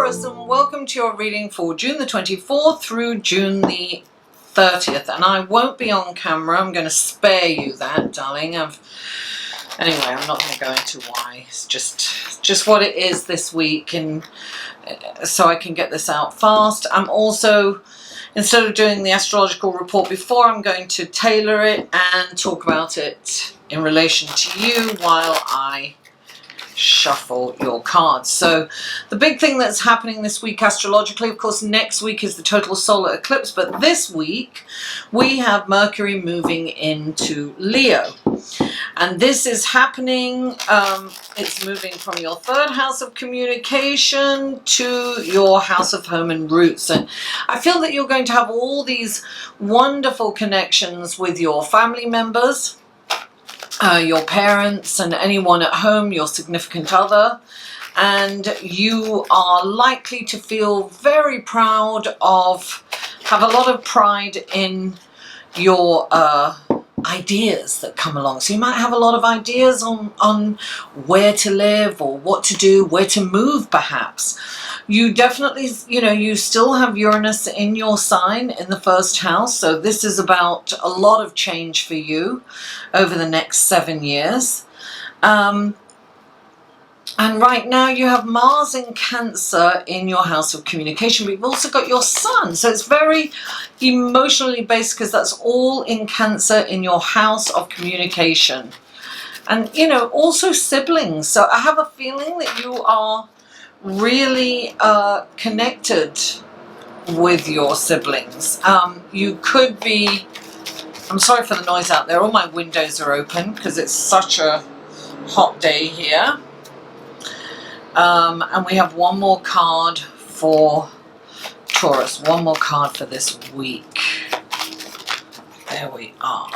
Taurus, and welcome to your reading for June the 24th through June the 30th. And I won't be on camera. I'm going to spare you that, darling. Anyway, I'm not going to go into why. It's just what it is this week, and so I can get this out fast. I'm also, instead of doing the astrological report before, I'm going to tailor it and talk about it in relation to you while I shuffle your cards. So the big thing that's happening this week astrologically, of course, next week is the total solar eclipse, but this week we have Mercury moving into Leo. And this is happening, it's moving from your third house of communication to your house of home and roots. And I feel that you're going to have all these wonderful connections with your family members, your parents and anyone at home, your significant other. And you are likely to feel very proud of, have a lot of pride in your ideas that come along. So you might have a lot of ideas on where to live or what to do, where to move perhaps. You definitely, you still have Uranus in your sign in the first house. So this is about a lot of change for you over the next 7 years. And right now you have Mars in Cancer in your house of communication, but you've also got your Sun. So it's very emotionally based because that's all in Cancer in your house of communication. And, also siblings. So I have a feeling that you are really connected with your siblings. You could be, I'm sorry for the noise out there. All my windows are open because it's such a hot day here. And we have one more card for Taurus, one more card for this week. There we are.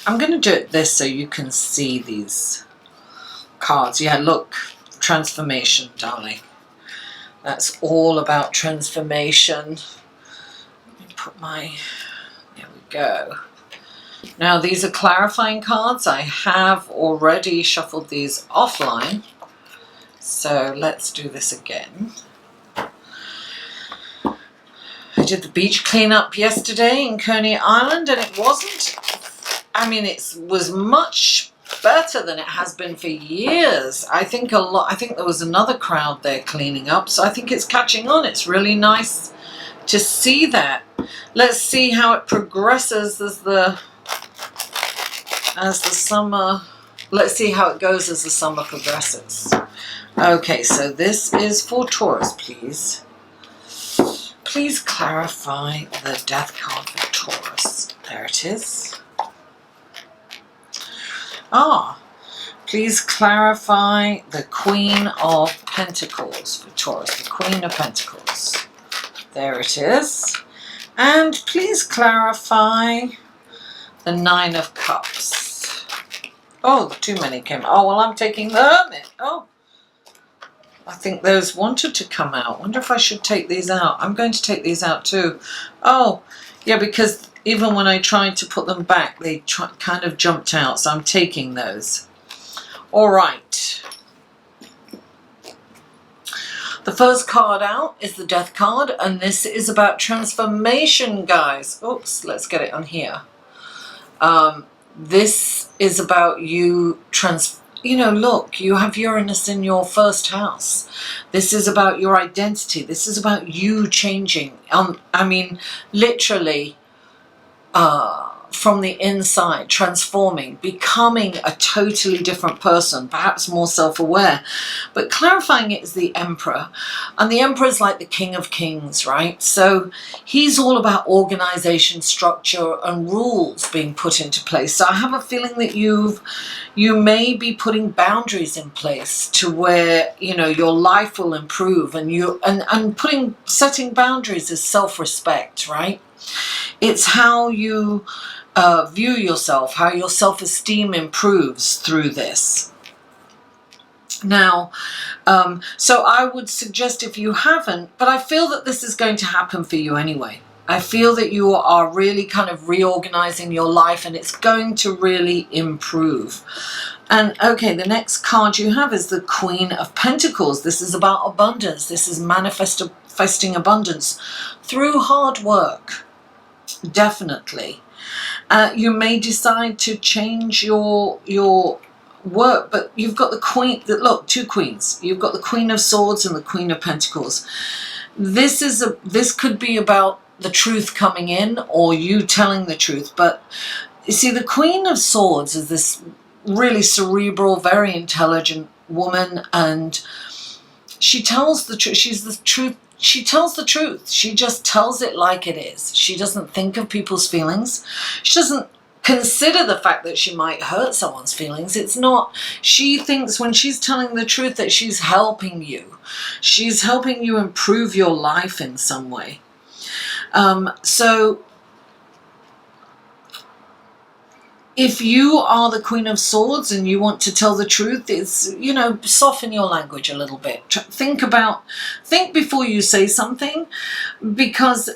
I'm going to do it this so you can see these cards. Yeah, look, transformation, darling. That's all about transformation. Let me put my, there we go. Now these are clarifying cards. I have already shuffled these offline. So let's do this again. I did the beach cleanup yesterday in Coney Island and it wasn't, it was much better than it has been for years. I think there was another crowd there cleaning up, so I think it's catching on. It's really nice to see that. Let's see how it progresses as the summer, let's see how it goes as the summer progresses. Okay, so this is for Taurus, please. Please clarify the death card for Taurus. There it is. Please clarify the Queen of Pentacles for Taurus, the Queen of Pentacles. There it is. And please clarify the Nine of Cups. Oh, too many came. Oh, well, I'm taking the Hermit. Oh, I think those wanted to come out. Wonder if I should take these out. I'm going to take these out too. Oh, yeah, because even when I tried to put them back, they kind of jumped out. So I'm taking those. All right. The first card out is the Death card, and this is about transformation, guys. Oops, let's get it on here. This is about you look, you have Uranus in your first house. This is about your identity. This is about you changing. Literally, from the inside, transforming, becoming a totally different person, perhaps more self-aware. But clarifying it is the Emperor, and the Emperor is like the King of Kings, right? So he's all about organization, structure, and rules being put into place. So I have a feeling that you may be putting boundaries in place to where your life will improve, and setting boundaries is self-respect, right? It's how you view yourself, how your self-esteem improves through this. Now, so I would suggest, if you haven't, but I feel that this is going to happen for you anyway. I feel that you are really kind of reorganizing your life, and it's going to really improve. And okay, the next card you have is the Queen of Pentacles. This is about abundance. This is manifesting abundance through hard work. Definitely. You may decide to change your work, but you've got the Queen, look, two queens. You've got the Queen of Swords and the Queen of Pentacles. This could be about the truth coming in, or you telling the truth. But you see, the Queen of Swords is this really cerebral, very intelligent woman, and she tells the truth. She's the truth. She tells the truth. She just tells it like it is. She doesn't think of people's feelings. She doesn't consider the fact that she might hurt someone's feelings. It's not, she thinks when she's telling the truth that she's helping you. She's helping you improve your life in some way. So if you are the Queen of Swords and you want to tell the truth, it's, you know, soften your language a little bit. Think before you say something, because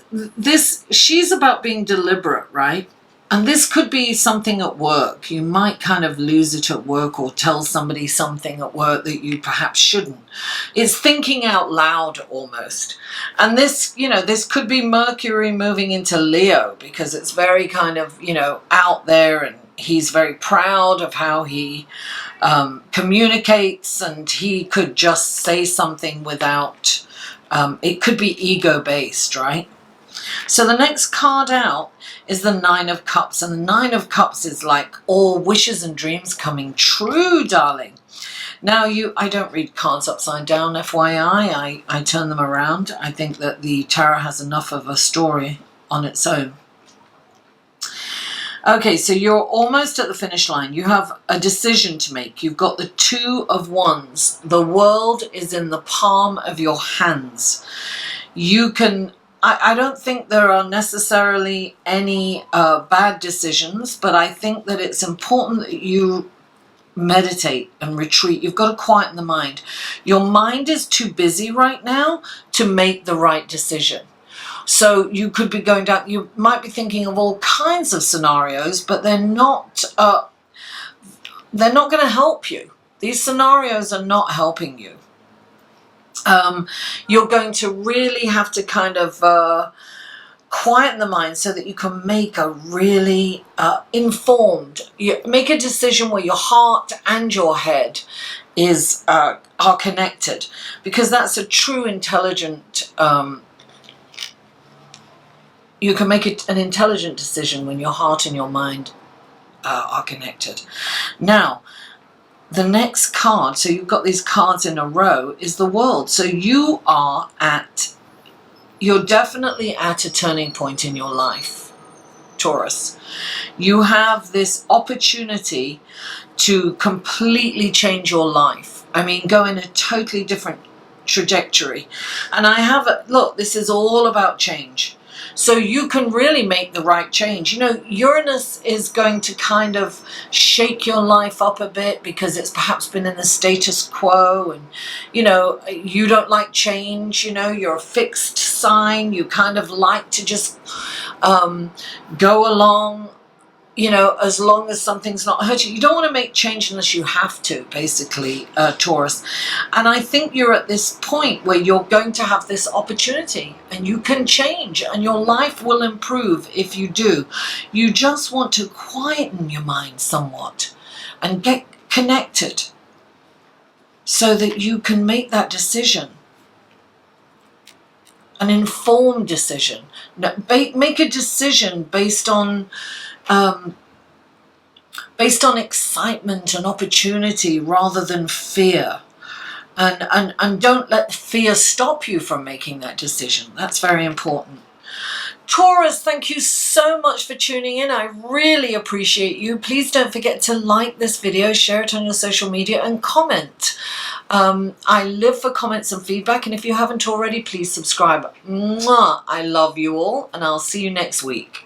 she's about being deliberate, right? And this could be something at work. You might kind of lose it at work, or tell somebody something at work that you perhaps shouldn't. It's thinking out loud almost. And this, you know, this could be Mercury moving into Leo, because it's very kind of, you know, out there, and he's very proud of how he communicates, and he could just say something without, it could be ego-based, right? So the next card out is the Nine of Cups, and the Nine of Cups is like all wishes and dreams coming true, darling. Now I don't read cards upside down, FYI. I turn them around. I think that the tarot has enough of a story on its own. Okay, so you're almost at the finish line. You have a decision to make. You've got the Two of Wands. The world is in the palm of your hands. You can... I don't think there are necessarily any bad decisions, but I think that it's important that you meditate and retreat. You've got to quieten the mind. Your mind is too busy right now to make the right decision. So you could be going down, you might be thinking of all kinds of scenarios, but they're not going to help you. These scenarios are not helping you. You're going to really have to kind of quieten the mind so that you can make a really informed, make a decision where your heart and your head are connected, because that's a true intelligent, you can make an intelligent decision when your heart and your mind are connected. Now, the next card, so you've got these cards in a row, is the World. So you're definitely at a turning point in your life, Taurus. You have this opportunity to completely change your life. I mean, go in a totally different trajectory. And look, this is all about change. So you can really make the right change. You know, Uranus is going to kind of shake your life up a bit, because it's perhaps been in the status quo, and, you know, you don't like change. You know, you're a fixed sign. You kind of like to just go along, you know, as long as something's not hurting. You don't want to make change unless you have to, basically, Taurus. And I think you're at this point where you're going to have this opportunity, and you can change, and your life will improve if you do. You just want to quieten your mind somewhat and get connected so that you can make that decision. An informed decision. Make a decision based on excitement and opportunity rather than fear. And don't let fear stop you from making that decision. That's very important. Taurus, thank you so much for tuning in. I really appreciate you. Please don't forget to like this video, share it on your social media, and comment. I live for comments and feedback, and if you haven't already, please subscribe. Mwah! I love you all, and I'll see you next week.